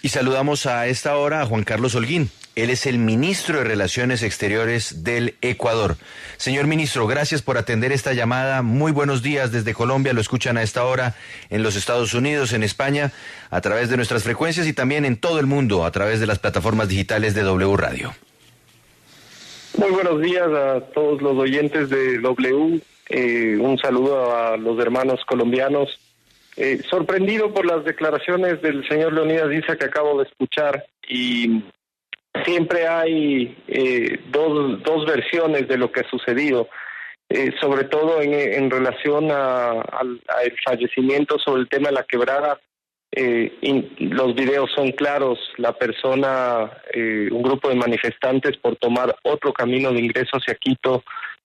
Y saludamos a esta hora a Juan Carlos Holguín. Él es el ministro de Relaciones Exteriores del Ecuador. Señor ministro, gracias por atender esta llamada. Muy buenos días desde Colombia. Lo escuchan a esta hora en los Estados Unidos, en España, a través de nuestras frecuencias y también en todo el mundo a través de las plataformas digitales de W Radio. Muy buenos días a todos los oyentes de W. Un saludo a los hermanos colombianos. Sorprendido por las declaraciones del señor Leonidas Issa que acabo de escuchar, y siempre hay dos versiones de lo que ha sucedido, sobre todo en relación al fallecimiento sobre el tema de la quebrada. Los videos son claros, la persona, un grupo de manifestantes por tomar otro camino de ingreso hacia Quito,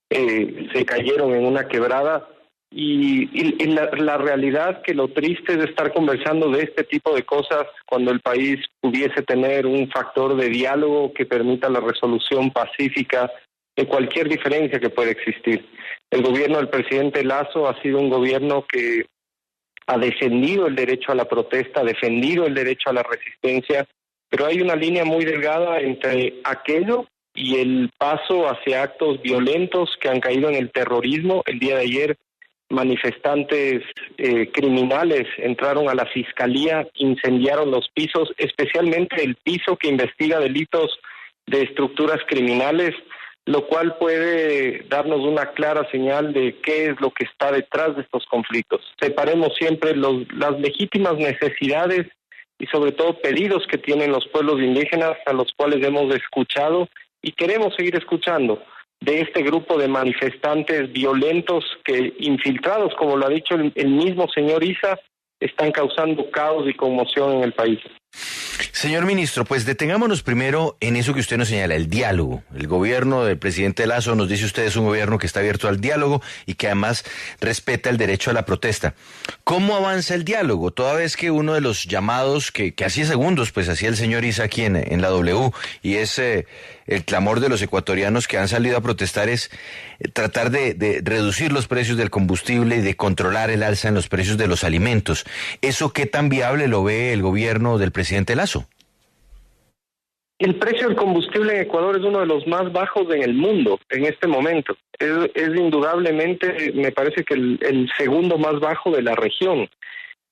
se cayeron en una quebrada. Y la realidad que lo triste es estar conversando de este tipo de cosas cuando el país pudiese tener un factor de diálogo que permita la resolución pacífica de cualquier diferencia que pueda existir. El gobierno del presidente Lasso ha sido un gobierno que ha defendido el derecho a la protesta, ha defendido el derecho a la resistencia, pero hay una línea muy delgada entre aquello y el paso hacia actos violentos que han caído en el terrorismo. El día de ayer, manifestantes criminales entraron a la fiscalía, incendiaron los pisos, especialmente el piso que investiga delitos de estructuras criminales, lo cual puede darnos una clara señal de qué es lo que está detrás de estos conflictos. Separemos siempre las legítimas necesidades y sobre todo pedidos que tienen los pueblos indígenas, a los cuales hemos escuchado y queremos seguir escuchando, de este grupo de manifestantes violentos que, infiltrados, como lo ha dicho el mismo señor Issa, están causando caos y conmoción en el país. Señor ministro, pues detengámonos primero en eso que usted nos señala, el diálogo. El gobierno del presidente Lasso, nos dice usted, es un gobierno que está abierto al diálogo y que además respeta el derecho a la protesta. ¿Cómo avanza el diálogo? Toda vez que uno de los llamados que hacía segundos, pues hacía el señor Issa aquí en la W, y es el clamor de los ecuatorianos que han salido a protestar, es tratar de reducir los precios del combustible y de controlar el alza en los precios de los alimentos. ¿Eso qué tan viable lo ve el gobierno del presidente Lasso? El precio del combustible en Ecuador es uno de los más bajos en el mundo en este momento. Es indudablemente, me parece que el segundo más bajo de la región.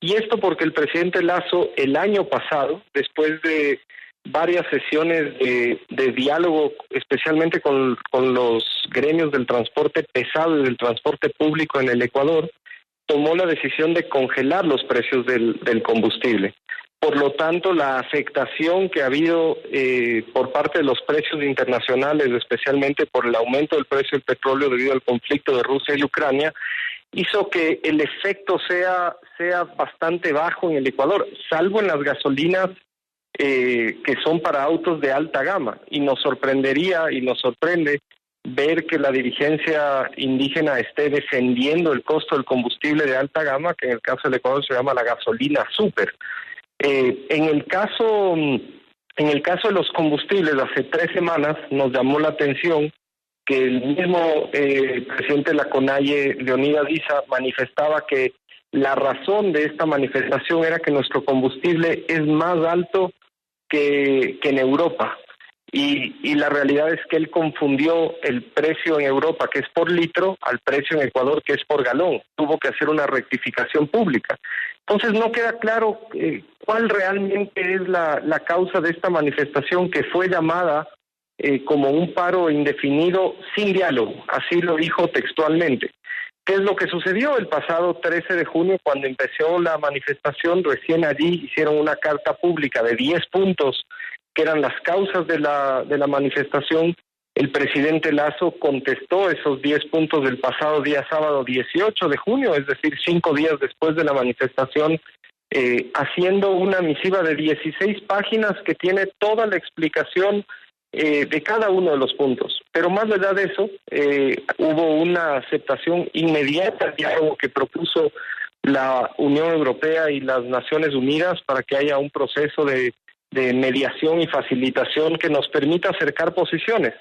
Y esto porque el presidente Lasso el año pasado, después de varias sesiones de diálogo, especialmente con los gremios del transporte pesado y del transporte público en el Ecuador, tomó la decisión de congelar los precios del combustible. Por lo tanto, la afectación que ha habido por parte de los precios internacionales, especialmente por el aumento del precio del petróleo debido al conflicto de Rusia y Ucrania, hizo que el efecto sea bastante bajo en el Ecuador, salvo en las gasolinas que son para autos de alta gama. Y nos sorprendería y nos sorprende ver que la dirigencia indígena esté defendiendo el costo del combustible de alta gama, que en el caso del Ecuador se llama la gasolina súper. En el caso de los combustibles, hace 3 semanas nos llamó la atención que el mismo presidente de la CONAIE, Leonidas Issa, manifestaba que la razón de esta manifestación era que nuestro combustible es más alto que en Europa. Y la realidad es que él confundió el precio en Europa, que es por litro, al precio en Ecuador, que es por galón. Tuvo que hacer una rectificación pública. Entonces no queda claro cuál realmente es la causa de esta manifestación, que fue llamada como un paro indefinido sin diálogo. Así lo dijo textualmente. ¿Qué es lo que sucedió el pasado 13 de junio cuando empezó la manifestación? Recién allí hicieron una carta pública de 10 puntos que eran las causas de la manifestación. El presidente Lasso contestó esos 10 puntos del pasado día sábado 18 de junio, es decir, 5 días después de la manifestación, haciendo una misiva de 16 páginas que tiene toda la explicación de cada uno de los puntos. Pero más allá de eso, hubo una aceptación inmediata al diálogo que propuso la Unión Europea y las Naciones Unidas para que haya un proceso de mediación y facilitación que nos permita acercar posiciones.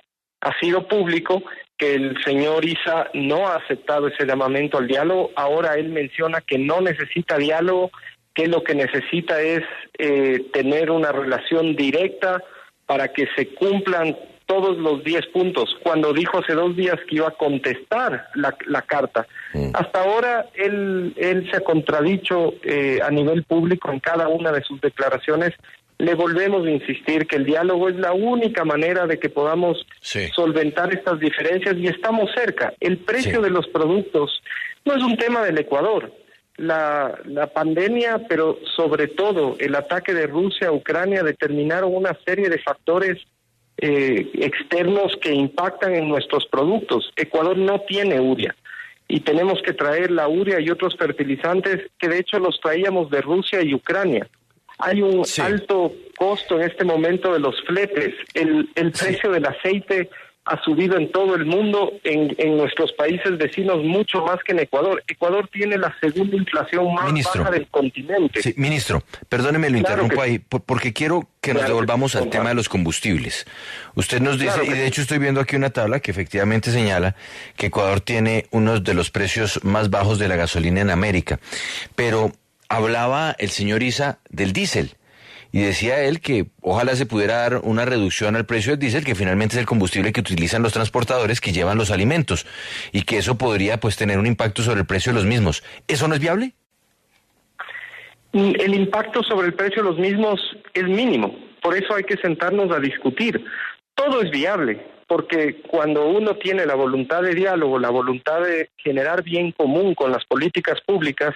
Ha sido público que el señor Issa no ha aceptado ese llamamiento al diálogo. Ahora él menciona que no necesita diálogo, que lo que necesita es tener una relación directa para que se cumplan todos los 10 puntos, cuando dijo hace 2 días que iba a contestar la carta. Hasta ahora él se ha contradicho a nivel público en cada una de sus declaraciones. Le volvemos a insistir que el diálogo es la única manera de que podamos solventar estas diferencias y estamos cerca. El precio de los productos no es un tema del Ecuador. La pandemia, pero sobre todo el ataque de Rusia a Ucrania determinaron una serie de factores externos que impactan en nuestros productos. Ecuador no tiene urea y tenemos que traer la urea y otros fertilizantes que de hecho los traíamos de Rusia y Ucrania. Hay un alto costo en este momento de los fletes. El precio del aceite ha subido en todo el mundo, en nuestros países vecinos mucho más que en Ecuador. Ecuador tiene la segunda inflación más baja del continente. Sí, ministro, perdóneme, lo interrumpo ahí, porque quiero que nos devolvamos al tema de los combustibles. Usted nos dice, y de hecho estoy viendo aquí una tabla que efectivamente señala que Ecuador tiene uno de los precios más bajos de la gasolina en América, pero hablaba el señor Isa del diésel. Y decía él que ojalá se pudiera dar una reducción al precio del diésel, que finalmente es el combustible que utilizan los transportadores que llevan los alimentos, y que eso podría pues tener un impacto sobre el precio de los mismos. ¿Eso no es viable? El impacto sobre el precio de los mismos es mínimo, por eso hay que sentarnos a discutir. Todo es viable, porque cuando uno tiene la voluntad de diálogo, la voluntad de generar bien común con las políticas públicas,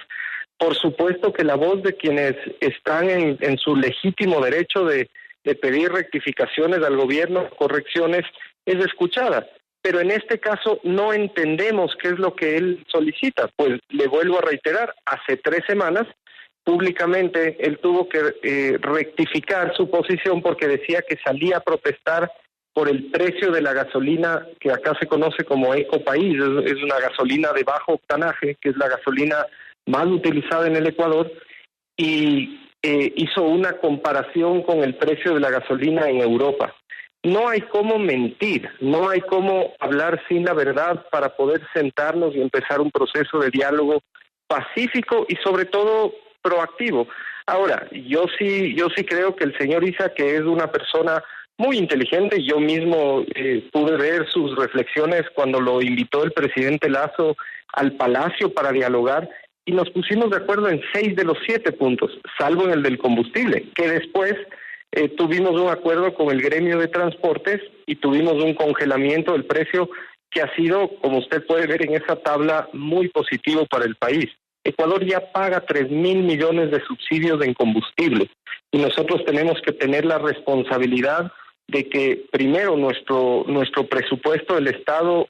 por supuesto que la voz de quienes están en su legítimo derecho de pedir rectificaciones al gobierno, correcciones, es escuchada. Pero en este caso no entendemos qué es lo que él solicita. Pues le vuelvo a reiterar, hace 3 semanas, públicamente, él tuvo que rectificar su posición porque decía que salía a protestar por el precio de la gasolina que acá se conoce como Ecopaís. Es una gasolina de bajo octanaje, que es la gasolina más utilizada en el Ecuador, y hizo una comparación con el precio de la gasolina en Europa. No hay cómo mentir, no hay cómo hablar sin la verdad para poder sentarnos y empezar un proceso de diálogo pacífico y sobre todo proactivo. Ahora, yo sí creo que el señor Isa, que es una persona muy inteligente, yo mismo pude ver sus reflexiones cuando lo invitó el presidente Lasso al Palacio para dialogar, y nos pusimos de acuerdo en 6 de los 7 puntos, salvo en el del combustible, que después tuvimos un acuerdo con el gremio de transportes y tuvimos un congelamiento del precio que ha sido, como usted puede ver en esa tabla, muy positivo para el país. Ecuador ya paga 3.000 millones de subsidios en combustible y nosotros tenemos que tener la responsabilidad de que primero nuestro presupuesto del Estado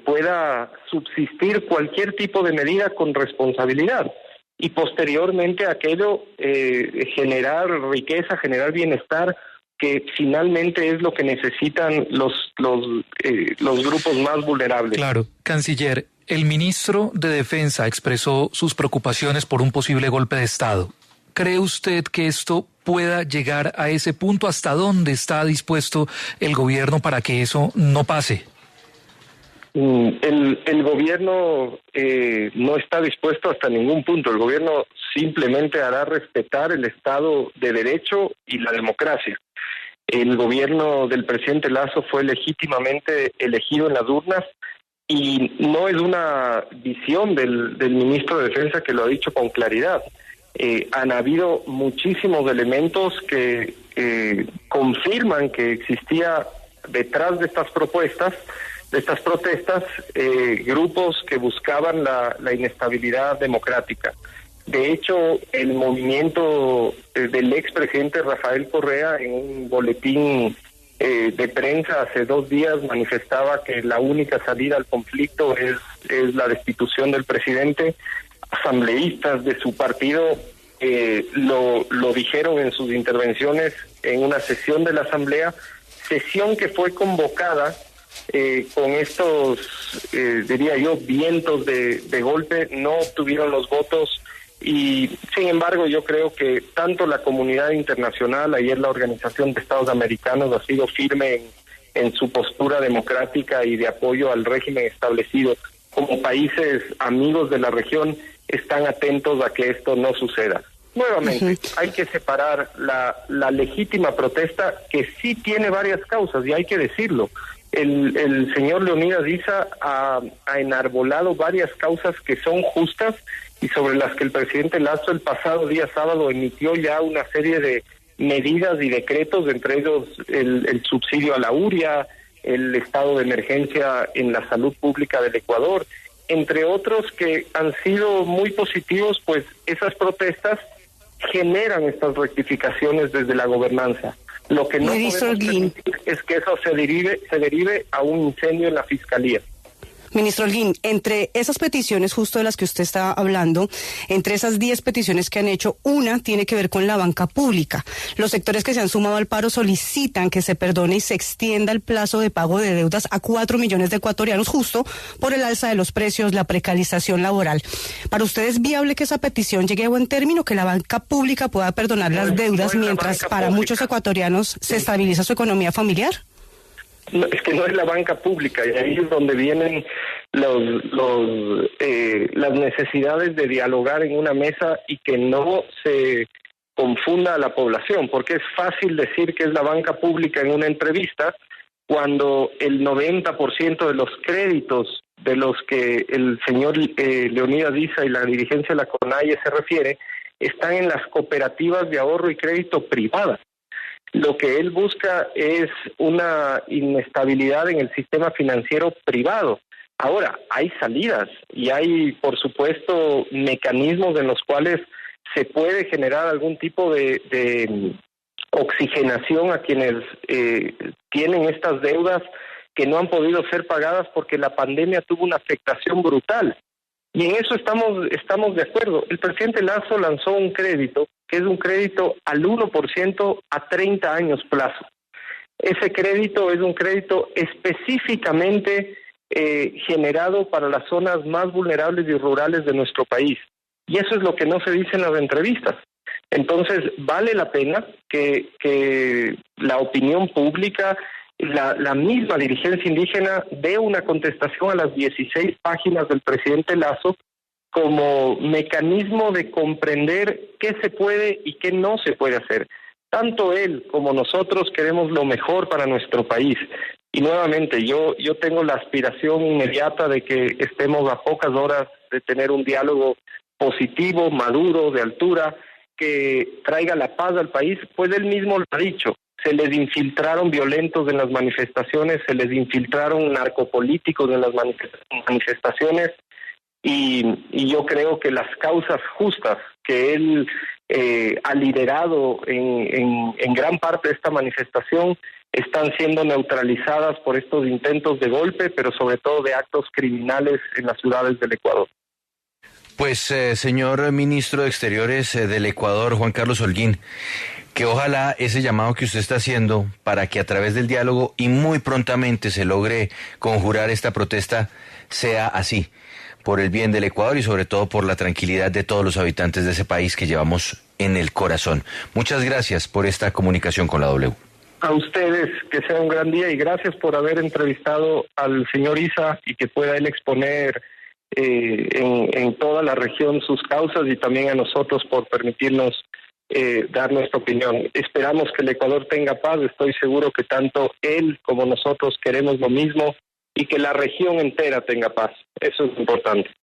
pueda subsistir cualquier tipo de medida con responsabilidad y posteriormente aquello generar riqueza, generar bienestar, que finalmente es lo que necesitan los grupos más vulnerables. Claro, canciller, el ministro de Defensa expresó sus preocupaciones por un posible golpe de Estado. ¿Cree usted que esto pueda llegar a ese punto? ¿Hasta dónde está dispuesto el gobierno para que eso no pase? El gobierno no está dispuesto hasta ningún punto. El gobierno simplemente hará respetar el Estado de Derecho y la democracia. El gobierno del presidente Lasso fue legítimamente elegido en las urnas y no es una visión del ministro de Defensa que lo ha dicho con claridad. Han habido muchísimos elementos que confirman que existía detrás de estas propuestas, de estas protestas, grupos que buscaban la inestabilidad democrática. De hecho, el movimiento del expresidente Rafael Correa, en un boletín de prensa hace 2 días, manifestaba que la única salida al conflicto es la destitución del presidente. Asambleístas de su partido lo dijeron en sus intervenciones en una sesión de la Asamblea, sesión que fue convocada con estos, diría yo, vientos de golpe, no obtuvieron los votos y sin embargo yo creo que tanto la comunidad internacional, ayer la Organización de Estados Americanos ha sido firme en su postura democrática y de apoyo al régimen establecido, como países amigos de la región, están atentos a que esto no suceda. Nuevamente, hay que separar la legítima protesta, que sí tiene varias causas, y hay que decirlo. El señor Leonidas Issa ha enarbolado varias causas que son justas y sobre las que el presidente Lasso el pasado día sábado emitió ya una serie de medidas y decretos, entre ellos el subsidio a la uria, el estado de emergencia en la salud pública del Ecuador, entre otros que han sido muy positivos, pues esas protestas generan estas rectificaciones desde la gobernanza. Lo que no podemos permitir es que eso se derive a un incendio en la Fiscalía. Ministro Holguín, entre esas peticiones justo de las que usted está hablando, entre esas 10 peticiones que han hecho, una tiene que ver con la banca pública. Los sectores que se han sumado al paro solicitan que se perdone y se extienda el plazo de pago de deudas a 4 millones de ecuatorianos justo por el alza de los precios, la precarización laboral. ¿Para usted es viable que esa petición llegue a buen término, que la banca pública pueda perdonar las deudas mientras para muchos ecuatorianos se estabiliza su economía familiar? No, es que no es la banca pública, y ahí es donde vienen las necesidades de dialogar en una mesa y que no se confunda a la población, porque es fácil decir que es la banca pública en una entrevista cuando el 90% de los créditos de los que el señor Leonidas Issa y la dirigencia de la CONAIE se refiere están en las cooperativas de ahorro y crédito privadas. Lo que él busca es una inestabilidad en el sistema financiero privado. Ahora, hay salidas y hay, por supuesto, mecanismos en los cuales se puede generar algún tipo de oxigenación a quienes tienen estas deudas que no han podido ser pagadas porque la pandemia tuvo una afectación brutal. Y en eso estamos de acuerdo. El presidente Lasso lanzó un crédito, que es un crédito al 1% a 30 años plazo. Ese crédito es un crédito específicamente generado para las zonas más vulnerables y rurales de nuestro país. Y eso es lo que no se dice en las entrevistas. Entonces, vale la pena que la opinión pública, la misma dirigencia indígena dé una contestación a las 16 páginas del presidente Lasso como mecanismo de comprender qué se puede y qué no se puede hacer. Tanto él como nosotros queremos lo mejor para nuestro país. Y nuevamente, yo tengo la aspiración inmediata de que estemos a pocas horas de tener un diálogo positivo, maduro, de altura, que traiga la paz al país, pues él mismo lo ha dicho. Se les infiltraron violentos en las manifestaciones, se les infiltraron narcopolíticos en las manifestaciones, y yo creo que las causas justas que él ha liderado en gran parte de esta manifestación están siendo neutralizadas por estos intentos de golpe, pero sobre todo de actos criminales en las ciudades del Ecuador. Pues, señor ministro de Exteriores del Ecuador, Juan Carlos Holguín, que ojalá ese llamado que usted está haciendo para que a través del diálogo y muy prontamente se logre conjurar esta protesta sea así, por el bien del Ecuador y sobre todo por la tranquilidad de todos los habitantes de ese país que llevamos en el corazón. Muchas gracias por esta comunicación con la W. A ustedes, que sea un gran día, y gracias por haber entrevistado al señor Issa y que pueda él exponer en toda la región sus causas, y también a nosotros por permitirnos dar nuestra opinión. Esperamos que el Ecuador tenga paz, estoy seguro que tanto él como nosotros queremos lo mismo, y que la región entera tenga paz. Eso es importante.